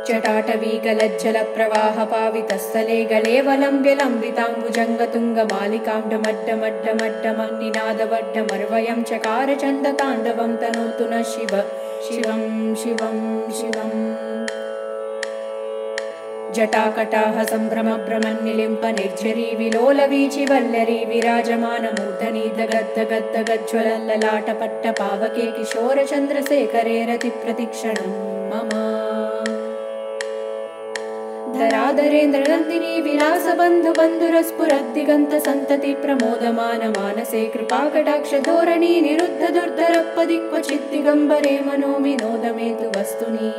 जटाटवीगलज्जलप्रवाहपावितस्थले गलेवलम्ब्य लम्बिताम्बुजङ्गतुङ्गमालिकां डमड्डमड्डमड्डमन्निनादवड्डमर्वयं चकारचन्दताण्डवं तनोतु नः शिव शिवं शिवं शिवम् जटाकटाह सम्भ्रमभ्रमन्निलिम्प निर्झरी विलोलवीचि वल्लरी विराजमानमूर्धनि दगद्दगद्दगज्ज्वलल्ललाटपट्टपावके किशोरचन्द्रशेखरे रतिप्रतिक्षणं मम धराधरेन्द्रनन्दिनी विलासबन्धुबन्धुरस्फुरद्दिगन्तसन्तति प्रमोदमान मानसे कृपाकटाक्षधोरणी निरुद्ध दुर्धरपदि क्वचिद्दिगम्बरे मनो विनोदमेतु वस्तुनि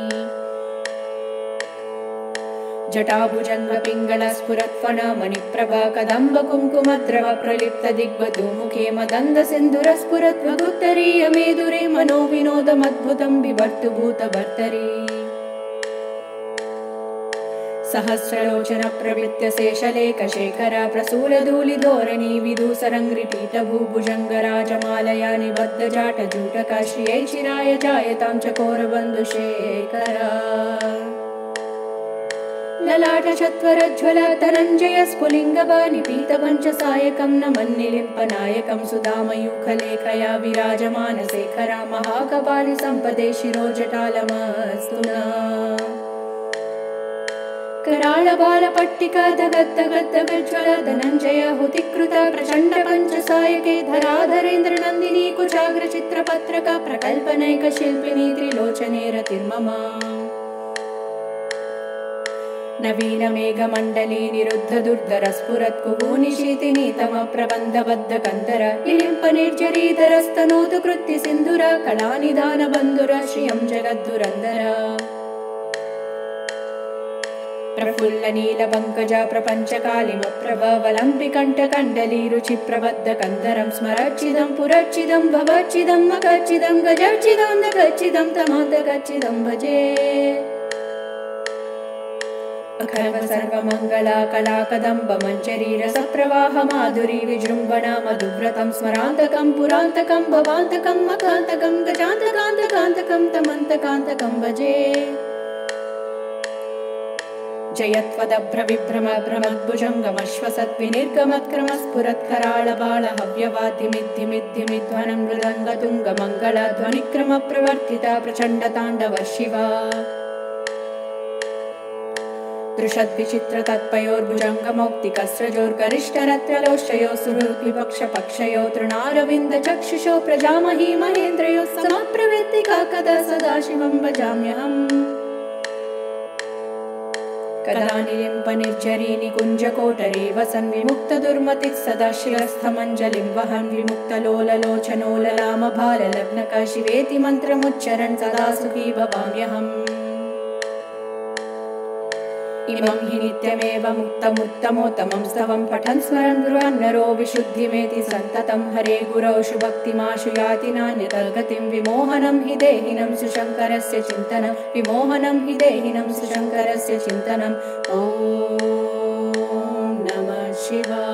जटाभुजङ्गपिङ्गलस्फुरत्फण मणिप्रभा कदम्ब कुङ्कुमद्रव प्रलिप्त दिग्वधूमुखे मदन्दसिन्धुरस्फुरत्वगुत्तरीय मेदुरे मनो विनोदमद्भुतं बिभर्तु भूतभर्तरी सहस्रलोचन प्रवृत्य शेषलेखशेखर प्रसूलधूलिधोरणी विदूसरङ्घ्रिपीठभूभुजङ्गराजमालया निबद्धजाटजूटका श्रियै चिराय जायतां चकोरबन्धुशेखर ललाटचत्वरज्ज्वल धनञ्जय स्फुलिङ्गनिपीतपञ्चसायकं नमन्निलिम्पनायकं सुधामयूखलेखया विराजमानशेखरा महाकपालि सम्पदे शिरोजटालमस्तु नः कराळबालपट्टिका धगद्धगद्धगज्ज्वल धनञ्जय हुतिकृत प्रचण्ड पञ्चसायके धराधरेन्द्रनन्दिनी कुचाग्रचित्रपत्रक प्रकल्पनैकशिल्पिनी त्रिलोचने रतिर्ममा नवीनमेघमण्डली निरुद्ध दुर्धरस्फुरत्कुहूनिशीतिनी तमप्रबन्धबद्धकन्धर इलिम्पनिर्झरीधरस्तनोतु कृत्ति सिन्धुर कलानिधानबन्धुर श्रियं जगद्धुरन्धर प्रफुल्लनीलपङ्कजा प्रपञ्चकालिमप्रभवलम्बिकण्ठकण्डली रुचिप्रबद्धकन्धरं स्मरच्चिदं पुरच्चिदं भवच्चिदं मकच्चिदं गजच्चिदं दगच्चिदं तमादगच्चिदं भजे अखर्व सर्वमङ्गला कलाकदम्ब मञ्जरी रसप्रवाह माधुरी विजृम्भणा मधुव्रतं स्मरान्तकं पुरान्तकं भवान्तकं मकान्तकं गजान्तकान्तकान्तकं तमन्तकान्तकं भजे जयत्वदभ्रविभ्रमभ्रमद्भुजङ्गमश्वसद्विनिर्गमत्क्रमस्फुरत्कराळबाल हव्यवाद्यमिद्धिमिद्धिमिध्वनं मृदङ्गतुङ्गमङ्गलध्वनिक्रमप्रवर्तिता प्रचण्डताण्डव शिवा दृशद्विचित्रतत्पयोर्भुजङ्गमौक्तिकस्रजोर्गरिष्ठरत्रलोष्टयो सुहृद्विपक्षपक्षयो तृणारविन्दचक्षुषो प्रजामही महेन्द्रयो समप्रवृत्तिका कदा सदाशिवं भजाम्यहम् कदा निलिम्पनिर्झरी निकुञ्जकोटरे वसन् विमुक्तदुर्मतिः सदा शिरस्थमञ्जलिं वहन् विमुक्तलोललोचनोललामभाललग्नका शिवेति मन्त्रमुच्चरन् सदा सुखी भवाम्यहम् इमं हि नित्यमेव मुक्तमुत्तमोत्तमं स्तवं पठन् स्मरन् ब्रुवन् नरो विशुद्धिमेति सन्ततं हरे गुरौ शुभक्तिमाशु याति नान्यतर्गतिं विमोहनं हि देहिनं सुशङ्करस्य चिन्तनं विमोहनं हि देहिनं सुशङ्करस्य चिन्तनम् ॐ नमः शिवाय।